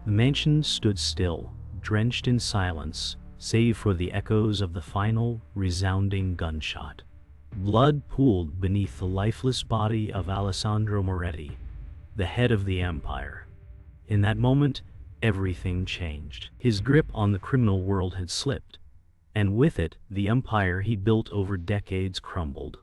The mansion stood still, drenched in silence, save for the echoes of the final, resounding gunshot. Blood pooled beneath the lifeless body of Alessandro Moretti, the head of the Empire. In that moment, everything changed. His grip on the criminal world had slipped, and with it, the empire he built over decades crumbled.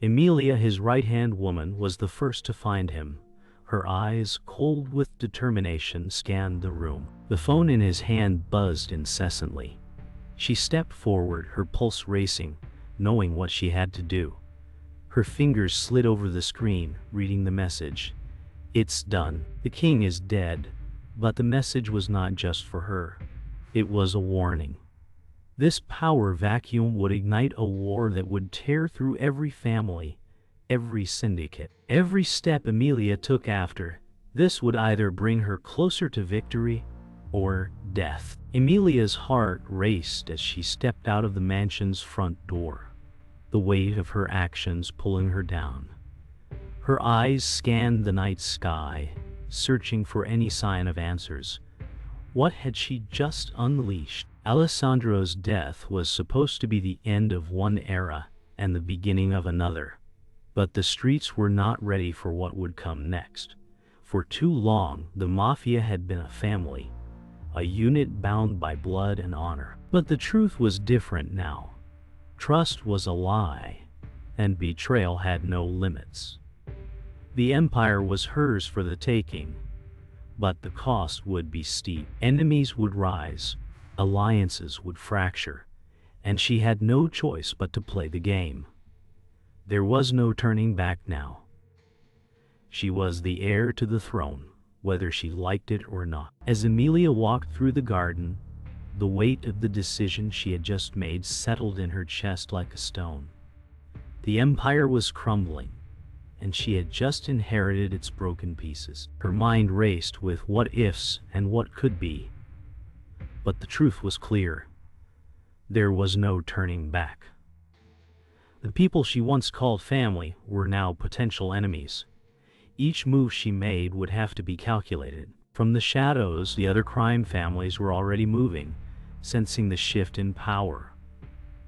Emilia, his right-hand woman, was the first to find him. Her eyes, cold with determination, scanned the room. The phone in his hand buzzed incessantly. She stepped forward, her pulse racing, knowing what she had to do. Her fingers slid over the screen, reading the message. "It's done. The king is dead." But the message was not just for her. It was a warning. This power vacuum would ignite a war that would tear through every family, every syndicate. Every step Emilia took after this would either bring her closer to victory or death. Emilia's heart raced as she stepped out of the mansion's front door, the weight of her actions pulling her down. Her eyes scanned the night sky, searching for any sign of answers. What had she just unleashed? Alessandro's death was supposed to be the end of one era and the beginning of another. But the streets were not ready for what would come next. For too long, the Mafia had been a family, a unit bound by blood and honor. But the truth was different now. Trust was a lie, and betrayal had no limits. The empire was hers for the taking, but the cost would be steep. Enemies would rise, alliances would fracture, and she had no choice but to play the game. There was no turning back now. She was the heir to the throne, whether she liked it or not. As Emilia walked through the garden, the weight of the decision she had just made settled in her chest like a stone. The empire was crumbling, and she had just inherited its broken pieces. Her mind raced with what-ifs and what could be. But the truth was clear. There was no turning back. The people she once called family were now potential enemies. Each move she made would have to be calculated. From the shadows, the other crime families were already moving, sensing the shift in power.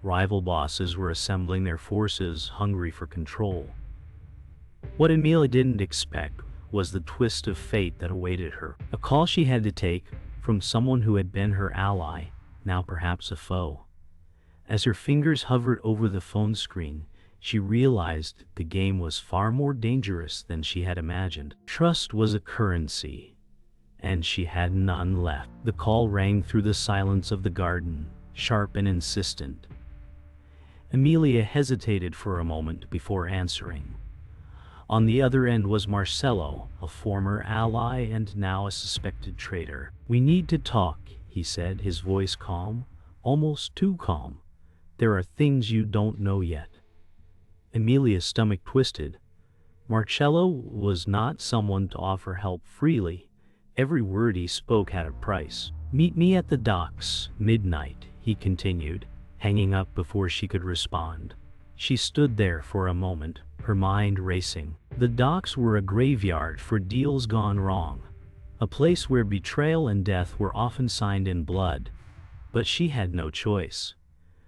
Rival bosses were assembling their forces, hungry for control. What Emilia didn't expect was the twist of fate that awaited her. A call she had to take from someone who had been her ally, now perhaps a foe. As her fingers hovered over the phone screen, she realized the game was far more dangerous than she had imagined. Trust was a currency, and she had none left. The call rang through the silence of the garden, sharp and insistent. Emilia hesitated for a moment before answering. On the other end was Marcello, a former ally and now a suspected traitor. "We need to talk," he said, his voice calm, almost too calm. "There are things you don't know yet." Emilia's stomach twisted. Marcello was not someone to offer help freely. Every word he spoke had a price. "Meet me at the docks, midnight," he continued, hanging up before she could respond. She stood there for a moment, her mind racing. The docks were a graveyard for deals gone wrong, a place where betrayal and death were often signed in blood. But she had no choice.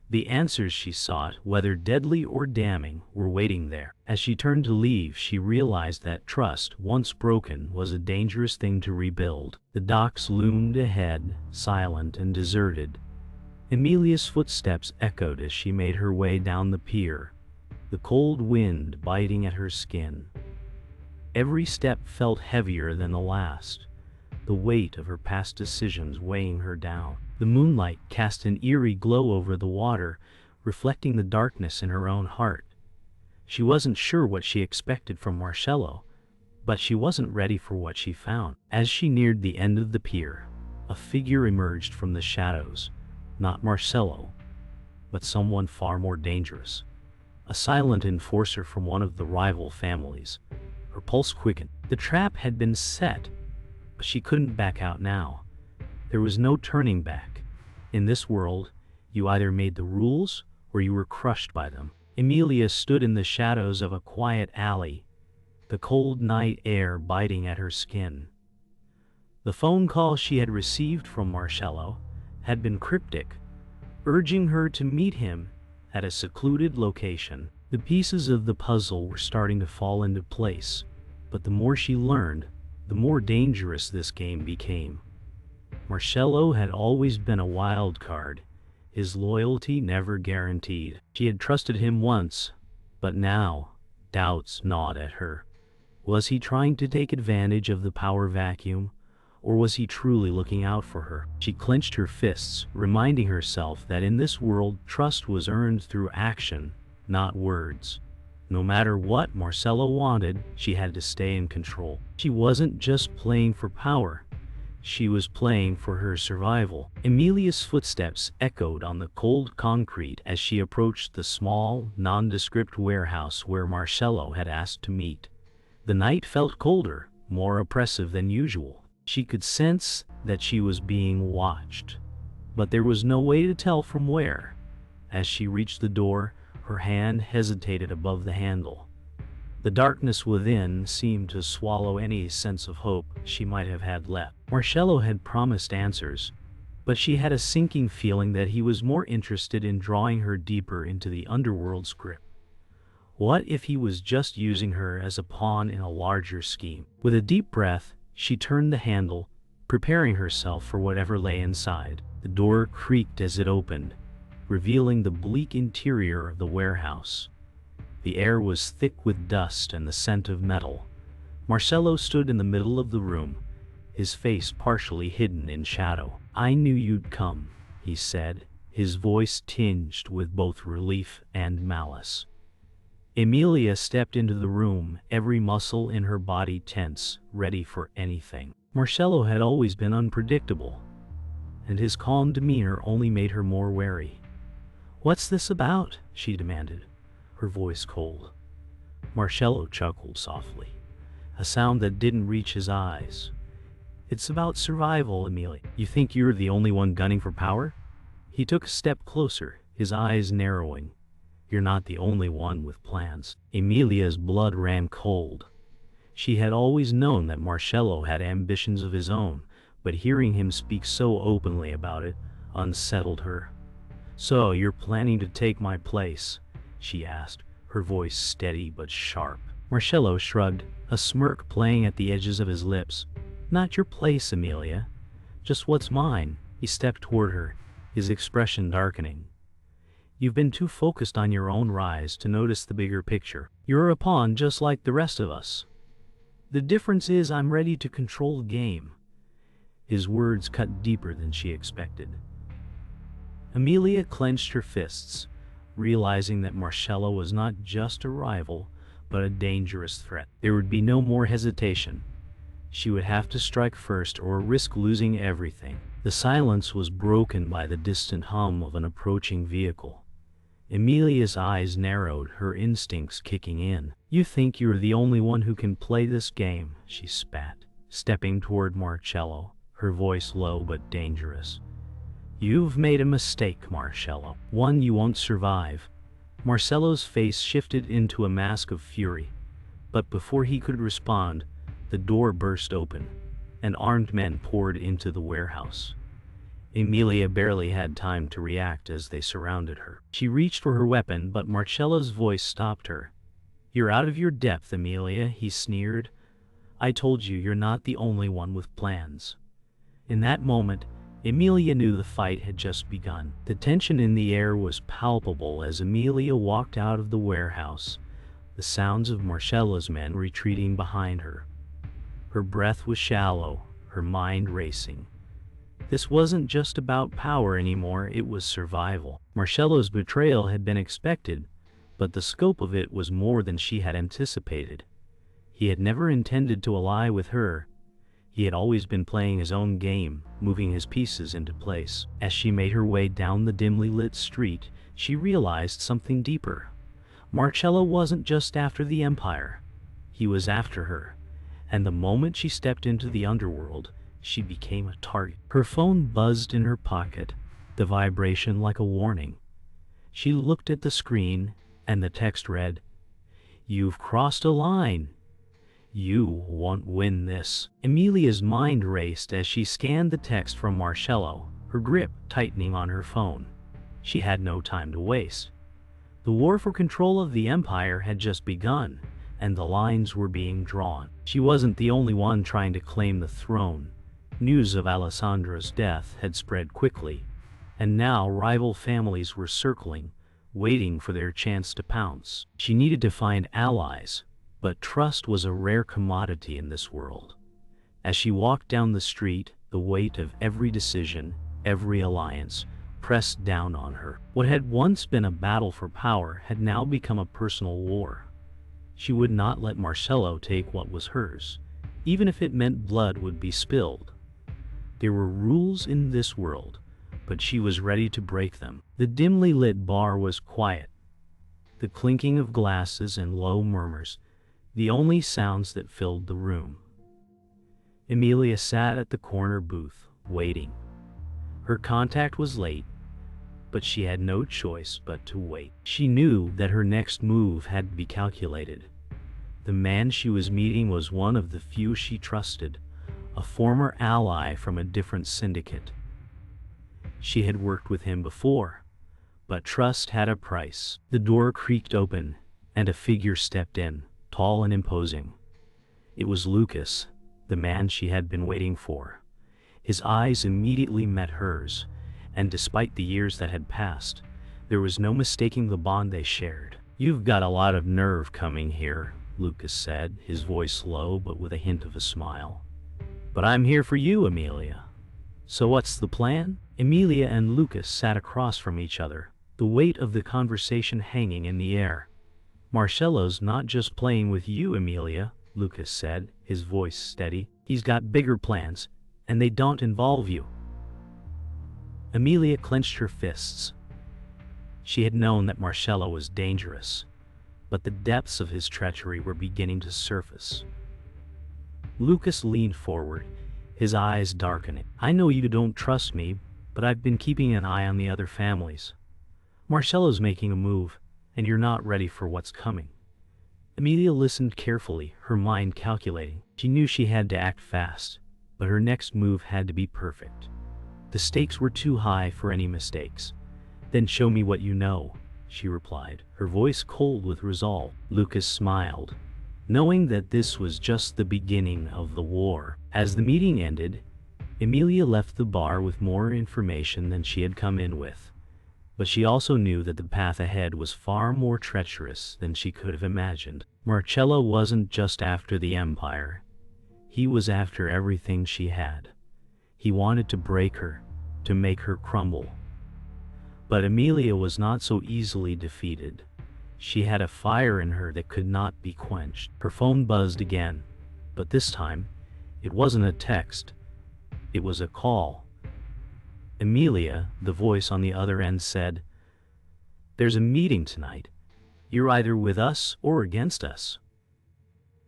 The answers she sought, whether deadly or damning, were waiting there. As she turned to leave, she realized that trust, once broken, was a dangerous thing to rebuild. The docks loomed ahead, silent and deserted. Emilia's footsteps echoed as she made her way down the pier, the cold wind biting at her skin. Every step felt heavier than the last, the weight of her past decisions weighing her down. The moonlight cast an eerie glow over the water, reflecting the darkness in her own heart. She wasn't sure what she expected from Marcello, but she wasn't ready for what she found. As she neared the end of the pier, a figure emerged from the shadows. Not Marcello, but someone far more dangerous. A silent enforcer from one of the rival families. Her pulse quickened. The trap had been set, but she couldn't back out now. There was no turning back. In this world, you either made the rules or you were crushed by them. Emilia stood in the shadows of a quiet alley, the cold night air biting at her skin. The phone call she had received from Marcello had been cryptic, urging her to meet him at a secluded location. The pieces of the puzzle were starting to fall into place, but the more she learned, the more dangerous this game became. Marcello had always been a wild card, his loyalty never guaranteed. She had trusted him once, but now doubts gnawed at her. Was he trying to take advantage of the power vacuum, or was he truly looking out for her? She clenched her fists, reminding herself that in this world trust was earned through action, not words. No matter what Marcello wanted, she had to stay in control. She wasn't just playing for power, she was playing for her survival. Emilia's footsteps echoed on the cold concrete as she approached the small, nondescript warehouse where Marcello had asked to meet. The night felt colder, more oppressive than usual. She could sense that she was being watched, but there was no way to tell from where. As she reached the door, her hand hesitated above the handle. The darkness within seemed to swallow any sense of hope she might have had left. Marcello had promised answers, but she had a sinking feeling that he was more interested in drawing her deeper into the Underworld's grip. What if he was just using her as a pawn in a larger scheme? With a deep breath, she turned the handle, preparing herself for whatever lay inside. The door creaked as it opened, revealing the bleak interior of the warehouse. The air was thick with dust and the scent of metal. Marcello stood in the middle of the room, his face partially hidden in shadow. "I knew you'd come," he said, his voice tinged with both relief and malice. Emilia stepped into the room, every muscle in her body tense, ready for anything. Marcello had always been unpredictable, and his calm demeanor only made her more wary. "What's this about?" she demanded, her voice cold. Marcello chuckled softly, a sound that didn't reach his eyes. "It's about survival, Emilia. You think you're the only one gunning for power?" He took a step closer, his eyes narrowing. "You're not the only one with plans." Emilia's blood ran cold. She had always known that Marcello had ambitions of his own, but hearing him speak so openly about it unsettled her. "So you're planning to take my place?" she asked, her voice steady but sharp. Marcello shrugged, a smirk playing at the edges of his lips. "Not your place, Emilia. Just what's mine." He stepped toward her, his expression darkening. "You've been too focused on your own rise to notice the bigger picture. You're a pawn just like the rest of us. The difference is I'm ready to control the game." His words cut deeper than she expected. Emilia clenched her fists, realizing that Marcello was not just a rival, but a dangerous threat. There would be no more hesitation. She would have to strike first or risk losing everything. The silence was broken by the distant hum of an approaching vehicle. Emilia's eyes narrowed, her instincts kicking in. "You think you're the only one who can play this game," she spat, stepping toward Marcello, her voice low but dangerous. "You've made a mistake, Marcello. One you won't survive." Marcello's face shifted into a mask of fury, but before he could respond, the door burst open, and armed men poured into the warehouse. Emilia barely had time to react as they surrounded her. She reached for her weapon, but Marcello's voice stopped her. "You're out of your depth, Emilia," he sneered. "I told you you're not the only one with plans." In that moment, Emilia knew the fight had just begun. The tension in the air was palpable as Emilia walked out of the warehouse, the sounds of Marcello's men retreating behind her. Her breath was shallow, her mind racing. This wasn't just about power anymore, it was survival. Marcello's betrayal had been expected, but the scope of it was more than she had anticipated. He had never intended to ally with her. He had always been playing his own game, moving his pieces into place. As she made her way down the dimly lit street, she realized something deeper. Marcello wasn't just after the Empire. He was after her. And the moment she stepped into the Underworld, she became a target. Her phone buzzed in her pocket, the vibration like a warning. She looked at the screen, and the text read, "You've crossed a line. "You won't win this." Emilia's mind raced as she scanned the text from Marcello, her grip tightening on her phone. She had no time to waste. The war for control of the Empire had just begun, and the lines were being drawn. She wasn't the only one trying to claim the throne. News of Alessandro's death had spread quickly, and now rival families were circling, waiting for their chance to pounce. She needed to find allies, but trust was a rare commodity in this world. As she walked down the street, the weight of every decision, every alliance, pressed down on her. What had once been a battle for power had now become a personal war. She would not let Marcello take what was hers, even if it meant blood would be spilled. There were rules in this world, but she was ready to break them. The dimly lit bar was quiet. The clinking of glasses and low murmurs, the only sounds that filled the room. Emilia sat at the corner booth, waiting. Her contact was late, but she had no choice but to wait. She knew that her next move had to be calculated. The man she was meeting was one of the few she trusted, a former ally from a different syndicate. She had worked with him before, but trust had a price. The door creaked open, and a figure stepped in, tall and imposing. It was Lucas, the man she had been waiting for. His eyes immediately met hers, and despite the years that had passed, there was no mistaking the bond they shared. "You've got a lot of nerve coming here," Lucas said, his voice low but with a hint of a smile. "But I'm here for you, Emilia. So what's the plan?" Emilia and Lucas sat across from each other, the weight of the conversation hanging in the air. "Marcello's not just playing with you, Emilia," Lucas said, his voice steady. "He's got bigger plans, and they don't involve you." Emilia clenched her fists. She had known that Marcello was dangerous, but the depths of his treachery were beginning to surface. Lucas leaned forward, his eyes darkening. "I know you don't trust me, but I've been keeping an eye on the other families. Marcello's making a move, and you're not ready for what's coming." Emilia listened carefully, her mind calculating. She knew she had to act fast, but her next move had to be perfect. The stakes were too high for any mistakes. "Then show me what you know," she replied, her voice cold with resolve. Lucas smiled, knowing that this was just the beginning of the war. As the meeting ended, Emilia left the bar with more information than she had come in with. But she also knew that the path ahead was far more treacherous than she could have imagined. Marcello wasn't just after the Empire. He was after everything she had. He wanted to break her, to make her crumble. But Emilia was not so easily defeated. She had a fire in her that could not be quenched. Her phone buzzed again, but this time, it wasn't a text. It was a call. Emilia, the voice on the other end, said, "There's a meeting tonight. You're either with us or against us."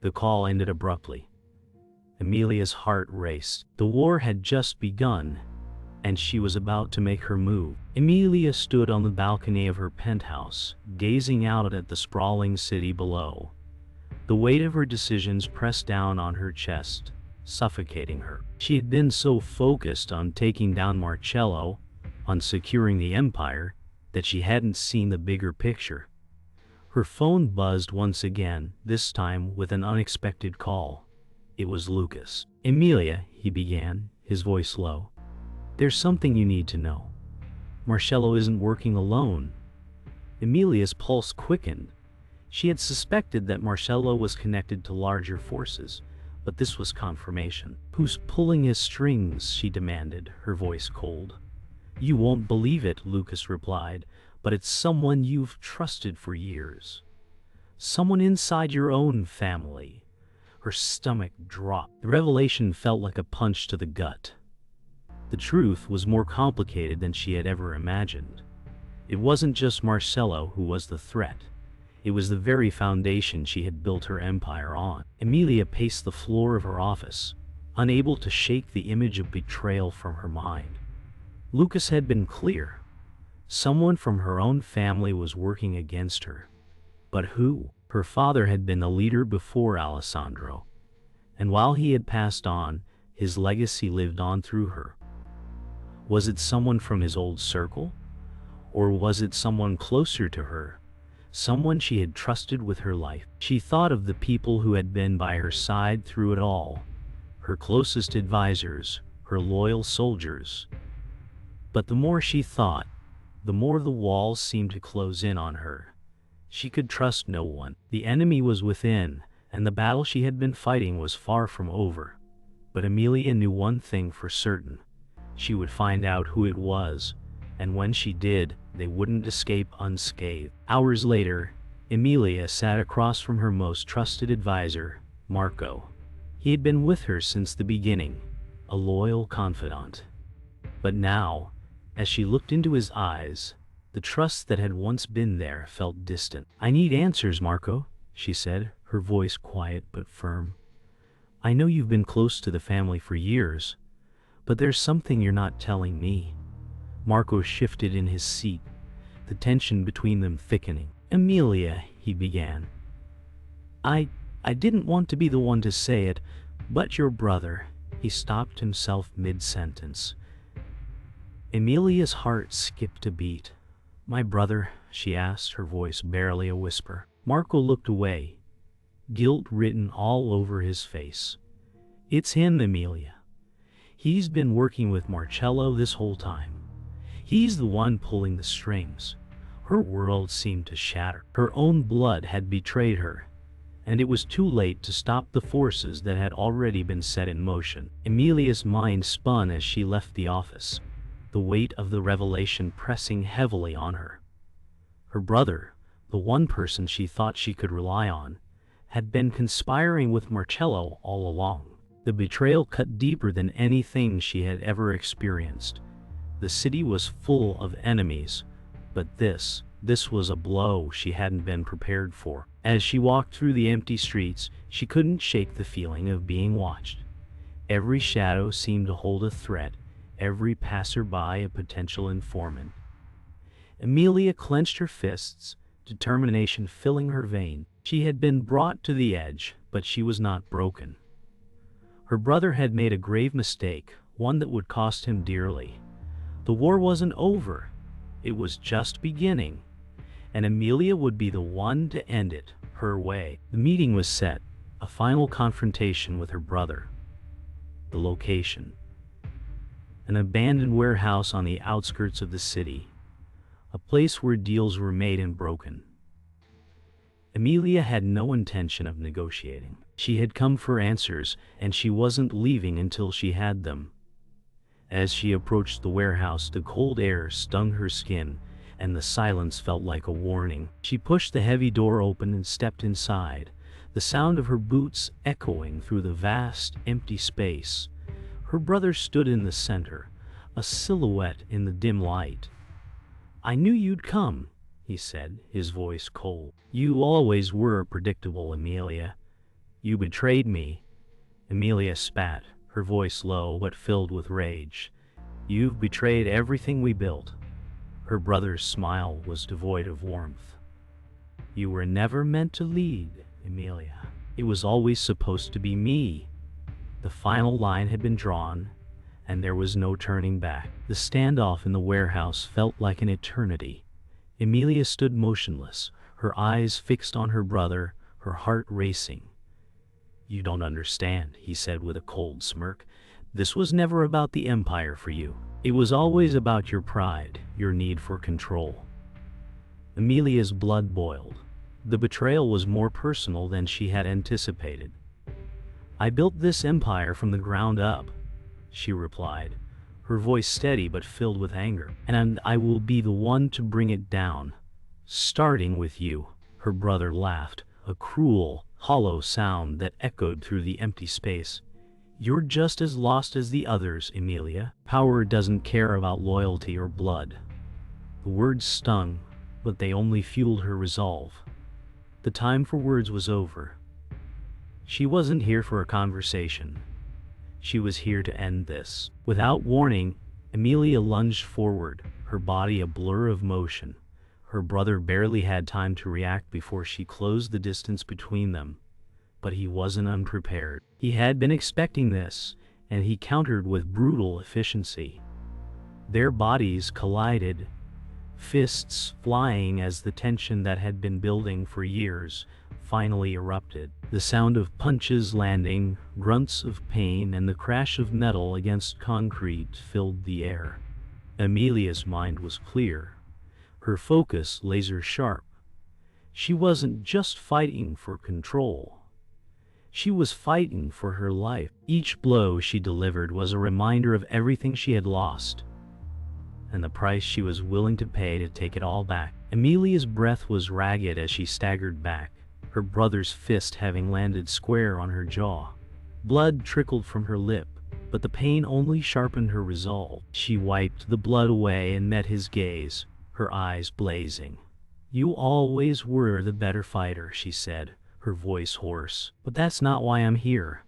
The call ended abruptly. Emilia's heart raced. The war had just begun, and she was about to make her move. Emilia stood on the balcony of her penthouse, gazing out at the sprawling city below. The weight of her decisions pressed down on her chest, suffocating her. She had been so focused on taking down Marcello, on securing the Empire, that she hadn't seen the bigger picture. Her phone buzzed once again, this time with an unexpected call. It was Lucas. "Emilia," he began, his voice low, "there's something you need to know. Marcello isn't working alone." Emilia's pulse quickened. She had suspected that Marcello was connected to larger forces, but this was confirmation. "Who's pulling his strings?" she demanded, her voice cold. "You won't believe it," Lucas replied, "but it's someone you've trusted for years. Someone inside your own family." Her stomach dropped. The revelation felt like a punch to the gut. The truth was more complicated than she had ever imagined. It wasn't just Marcello who was the threat. It was the very foundation she had built her empire on. Emilia paced the floor of her office, unable to shake the image of betrayal from her mind. Lucas had been clear. Someone from her own family was working against her. But who? Her father had been the leader before Alessandro, And while he had passed on, his legacy lived on through her. Was it someone from his old circle? Or was it someone closer to her? Someone she had trusted with her life? She thought of the people who had been by her side through it all, her closest advisors, her loyal soldiers. But the more she thought, the more the walls seemed to close in on her. She could trust no one. The enemy was within, and the battle she had been fighting was far from over. But Emilia knew one thing for certain. She would find out who it was, and when she did, they wouldn't escape unscathed. Hours later, Emilia sat across from her most trusted advisor, Marco. He had been with her since the beginning, a loyal confidant. But now, as she looked into his eyes, the trust that had once been there felt distant. "I need answers, Marco," she said, her voice quiet but firm. "I know you've been close to the family for years, but there's something you're not telling me." Marco shifted in his seat, the tension between them thickening. "Emilia," he began. I didn't want to be the one to say it, but your brother." He stopped himself mid-sentence. Emilia's heart skipped a beat. "My brother?" she asked, her voice barely a whisper. Marco looked away, guilt written all over his face. "It's him, Emilia. He's been working with Marcello this whole time. He's the one pulling the strings." Her world seemed to shatter. Her own blood had betrayed her, and it was too late to stop the forces that had already been set in motion. Emilia's mind spun as she left the office, the weight of the revelation pressing heavily on her. Her brother, the one person she thought she could rely on, had been conspiring with Marcello all along. The betrayal cut deeper than anything she had ever experienced. The city was full of enemies, but this was a blow she hadn't been prepared for. As she walked through the empty streets, she couldn't shake the feeling of being watched. Every shadow seemed to hold a threat, every passerby a potential informant. Emilia clenched her fists, determination filling her veins. She had been brought to the edge, but she was not broken. Her brother had made a grave mistake, one that would cost him dearly. The war wasn't over. It was just beginning, and Emilia would be the one to end it her way. The meeting was set, a final confrontation with her brother. The location: an abandoned warehouse on the outskirts of the city, a place where deals were made and broken. Emilia had no intention of negotiating. She had come for answers, and she wasn't leaving until she had them. As she approached the warehouse, the cold air stung her skin, and the silence felt like a warning. She pushed the heavy door open and stepped inside, the sound of her boots echoing through the vast, empty space. Her brother stood in the center, a silhouette in the dim light. "I knew you'd come," he said, his voice cold. "You always were predictable, Emilia. You betrayed me." Emilia spat, her voice low but filled with rage. "You've betrayed everything we built." Her brother's smile was devoid of warmth. "You were never meant to lead, Emilia. It was always supposed to be me." The final line had been drawn, and there was no turning back. The standoff in the warehouse felt like an eternity. Emilia stood motionless, her eyes fixed on her brother, her heart racing. "You don't understand," he said with a cold smirk. "This was never about the Empire for you. It was always about your pride, your need for control." Emilia's blood boiled. The betrayal was more personal than she had anticipated. "I built this empire from the ground up," she replied, her voice steady but filled with anger. "And I will be the one to bring it down, starting with you." Her brother laughed, a cruel, hollow sound that echoed through the empty space. "You're just as lost as the others, Emilia. Power doesn't care about loyalty or blood." The words stung, but they only fueled her resolve. The time for words was over. She wasn't here for a conversation. She was here to end this. Without warning, Emilia lunged forward, her body a blur of motion. Her brother barely had time to react before she closed the distance between them. but he wasn't unprepared. He had been expecting this, and he countered with brutal efficiency. Their bodies collided, fists flying as the tension that had been building for years finally erupted. The sound of punches landing, grunts of pain, and the crash of metal against concrete filled the air. Emilia's mind was clear, her focus laser sharp. She wasn't just fighting for control. She was fighting for her life. Each blow she delivered was a reminder of everything she had lost, and the price she was willing to pay to take it all back. Emilia's breath was ragged as she staggered back, her brother's fist having landed square on her jaw. Blood trickled from her lip, but the pain only sharpened her resolve. She wiped the blood away and met his gaze, her eyes blazing. "You always were the better fighter," she said, her voice hoarse. "But that's not why I'm here."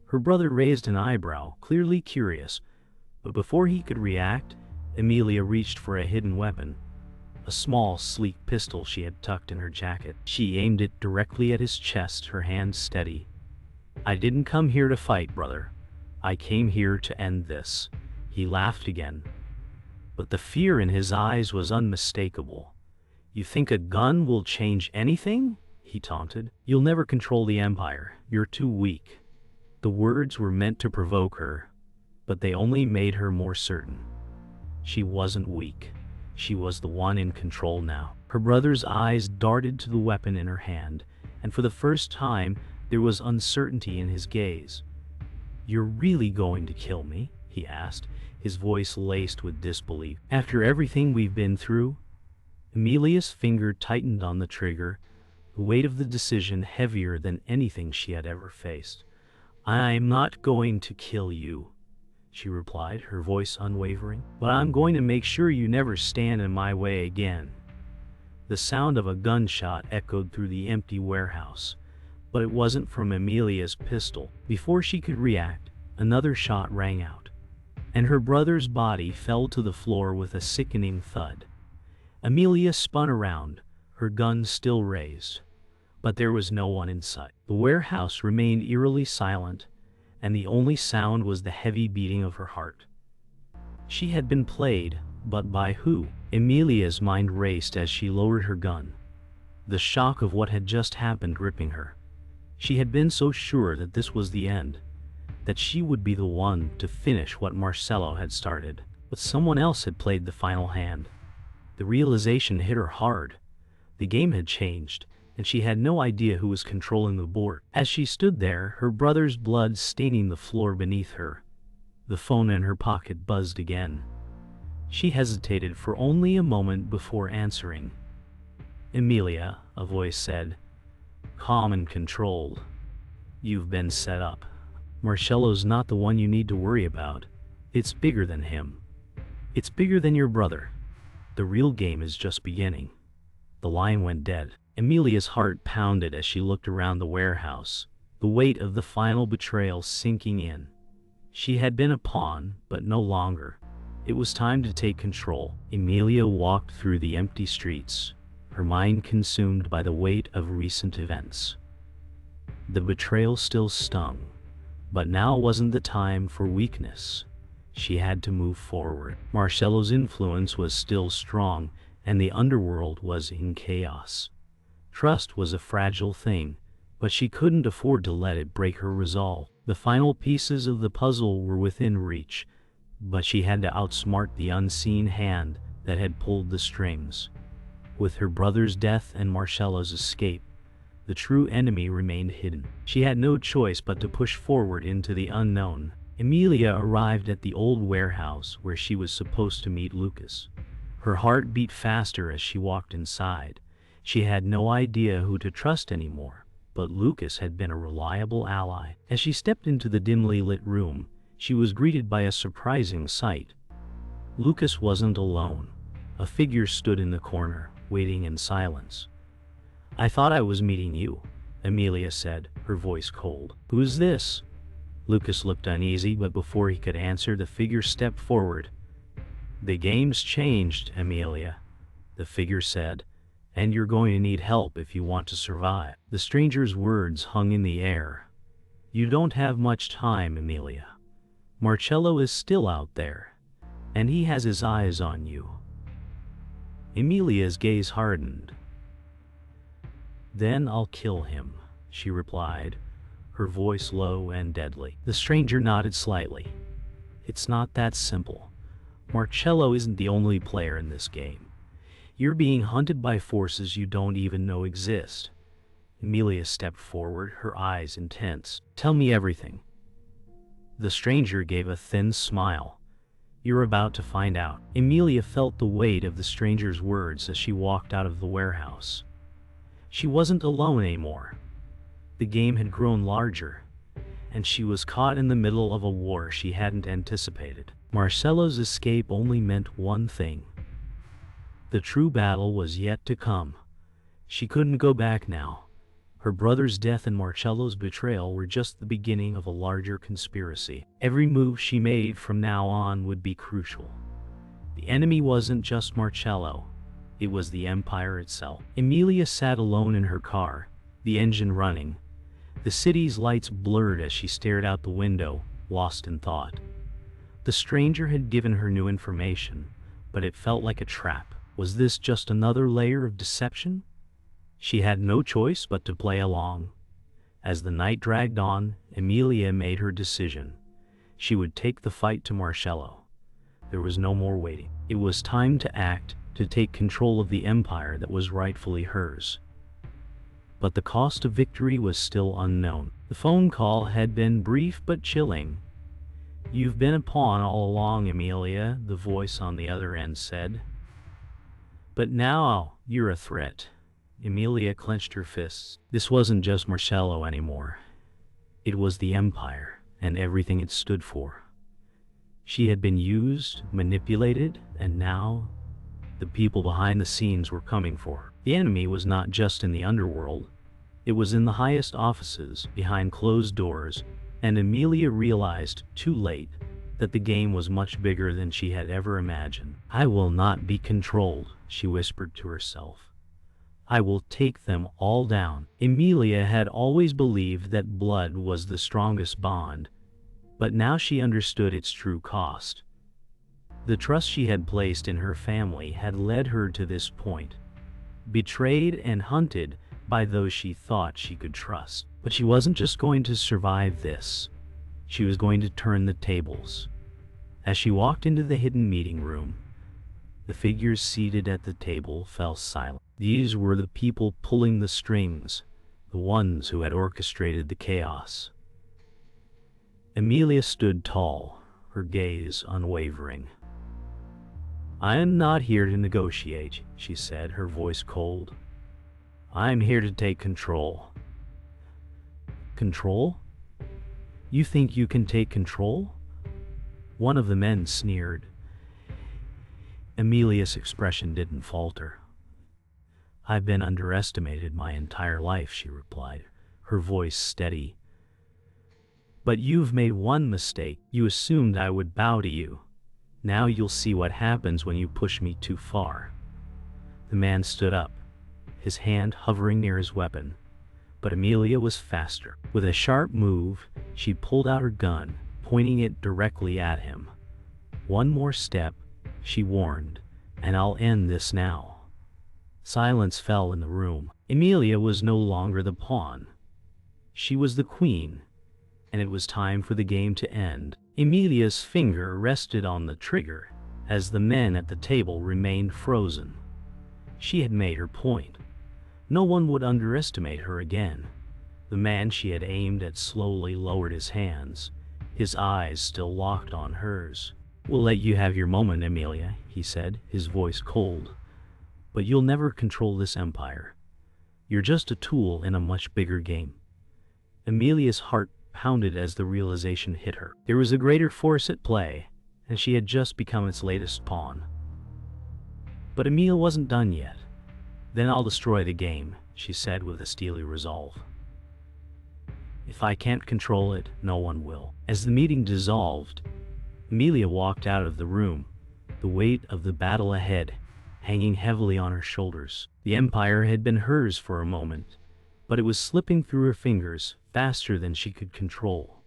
Her brother raised an eyebrow, clearly curious, but before he could react, Emilia reached for a hidden weapon, a small, sleek pistol she had tucked in her jacket. She aimed it directly at his chest, her hand steady. "I didn't come here to fight, brother. I came here to end this." He laughed again, but the fear in his eyes was unmistakable. "You think a gun will change anything?" he taunted. "You'll never control the Empire. You're too weak." The words were meant to provoke her, but they only made her more certain. She wasn't weak. She was the one in control now. Her brother's eyes darted to the weapon in her hand, and for the first time, there was uncertainty in his gaze. "You're really going to kill me?" he asked, his voice laced with disbelief. "After everything we've been through?" Emilia's finger tightened on the trigger, the weight of the decision heavier than anything she had ever faced. "I'm not going to kill you," she replied, her voice unwavering, "but I'm going to make sure you never stand in my way again." The sound of a gunshot echoed through the empty warehouse, but it wasn't from Emilia's pistol. Before she could react, another shot rang out, and her brother's body fell to the floor with a sickening thud. Emilia spun around, her gun still raised, but there was no one in sight. The warehouse remained eerily silent, and the only sound was the heavy beating of her heart. She had been played, but by who? Emilia's mind raced as she lowered her gun, the shock of what had just happened gripping her. She had been so sure that this was the end, that she would be the one to finish what Marcello had started. But someone else had played the final hand. The realization hit her hard. The game had changed, and she had no idea who was controlling the board. As she stood there, her brother's blood staining the floor beneath her, the phone in her pocket buzzed again. She hesitated for only a moment before answering. "Emilia," a voice said, calm and controlled. "You've been set up. Marcello's not the one you need to worry about. It's bigger than him. It's bigger than your brother. The real game is just beginning." The line went dead. Emilia's heart pounded as she looked around the warehouse, the weight of the final betrayal sinking in. She had been a pawn, but no longer. It was time to take control. Emilia walked through the empty streets, her mind consumed by the weight of recent events. The betrayal still stung, but now wasn't the time for weakness. She had to move forward. Marcello's influence was still strong, and the underworld was in chaos. Trust was a fragile thing, but she couldn't afford to let it break her resolve. The final pieces of the puzzle were within reach, but she had to outsmart the unseen hand that had pulled the strings. With her brother's death and Marcello's escape, the true enemy remained hidden. She had no choice but to push forward into the unknown. Emilia arrived at the old warehouse where she was supposed to meet Lucas. Her heart beat faster as she walked inside. She had no idea who to trust anymore, but Lucas had been a reliable ally. As she stepped into the dimly lit room, she was greeted by a surprising sight. Lucas wasn't alone. A figure stood in the corner, waiting in silence. "I thought I was meeting you," Emilia said, her voice cold. "Who's this?" Lucas looked uneasy, but before he could answer, the figure stepped forward. "The game's changed, Emilia," the figure said, And you're going to need help if you want to survive. The stranger's words hung in the air. You don't have much time, Emilia. Marcello is still out there, and he has his eyes on you. Emilia's gaze hardened. Then I'll kill him, she replied, her voice low and deadly. The stranger nodded slightly. It's not that simple. Marcello isn't the only player in this game. You're being hunted by forces you don't even know exist. Emilia stepped forward, her eyes intense. Tell me everything. The stranger gave a thin smile. You're about to find out. Emilia felt the weight of the stranger's words as she walked out of the warehouse. She wasn't alone anymore. The game had grown larger, and she was caught in the middle of a war she hadn't anticipated. Marcello's escape only meant one thing. The true battle was yet to come. She couldn't go back now. Her brother's death and Marcello's betrayal were just the beginning of a larger conspiracy. Every move she made from now on would be crucial. The enemy wasn't just Marcello. It was the Empire itself. Emilia sat alone in her car, the engine running. The city's lights blurred as she stared out the window, lost in thought. The stranger had given her new information, but it felt like a trap. Was this just another layer of deception? She had no choice but to play along. As the night dragged on, Emilia made her decision. She would take the fight to Marcello. There was no more waiting. It was time to act, to take control of the empire that was rightfully hers. But the cost of victory was still unknown. The phone call had been brief but chilling. You've been a pawn all along, Emilia, the voice on the other end said. But now you're a threat. Emilia clenched her fists. This wasn't just Marcello anymore. It was the Empire and everything it stood for. She had been used, manipulated, and now the people behind the scenes were coming for her. The enemy was not just in the Underworld. It was in the highest offices, behind closed doors, and Emilia realized, too late, that the game was much bigger than she had ever imagined. I will not be controlled, she whispered to herself. I will take them all down. Emilia had always believed that blood was the strongest bond, but now she understood its true cost. The trust she had placed in her family had led her to this point, betrayed and hunted by those she thought she could trust. But she wasn't just going to survive this. She was going to turn the tables. As she walked into the hidden meeting room, the figures seated at the table fell silent. These were the people pulling the strings, the ones who had orchestrated the chaos. Emilia stood tall, her gaze unwavering. I am not here to negotiate, she said, her voice cold. I am here to take control. Control? You think you can take control? One of the men sneered. Emilia's expression didn't falter. I've been underestimated my entire life, she replied, her voice steady. But you've made one mistake. You assumed I would bow to you. Now you'll see what happens when you push me too far. The man stood up, his hand hovering near his weapon. But Emilia was faster. With a sharp move, she pulled out her gun, pointing it directly at him. One more step, she warned, and I'll end this now. Silence fell in the room. Emilia was no longer the pawn. She was the queen, and it was time for the game to end. Emilia's finger rested on the trigger as the men at the table remained frozen. She had made her point. No one would underestimate her again. The man she had aimed at slowly lowered his hands, his eyes still locked on hers. We'll let you have your moment, Emilia, he said, his voice cold. But you'll never control this empire. You're just a tool in a much bigger game. Emilia's heart pounded as the realization hit her. There was a greater force at play, and she had just become its latest pawn. But Emilia wasn't done yet. Then I'll destroy the game, she said with a steely resolve. If I can't control it, no one will. As the meeting dissolved, Emilia walked out of the room, the weight of the battle ahead hanging heavily on her shoulders. The Empire had been hers for a moment, but it was slipping through her fingers faster than she could control.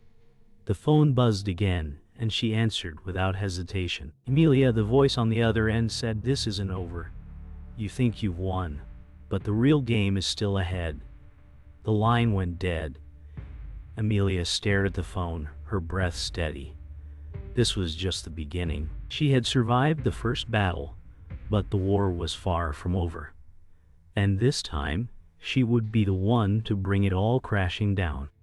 The phone buzzed again, and she answered without hesitation. Emilia, the voice on the other end, said, "This isn't over. You think you've won, but the real game is still ahead." The line went dead. Emilia stared at the phone, her breath steady. This was just the beginning. She had survived the first battle, but the war was far from over. And this time, she would be the one to bring it all crashing down.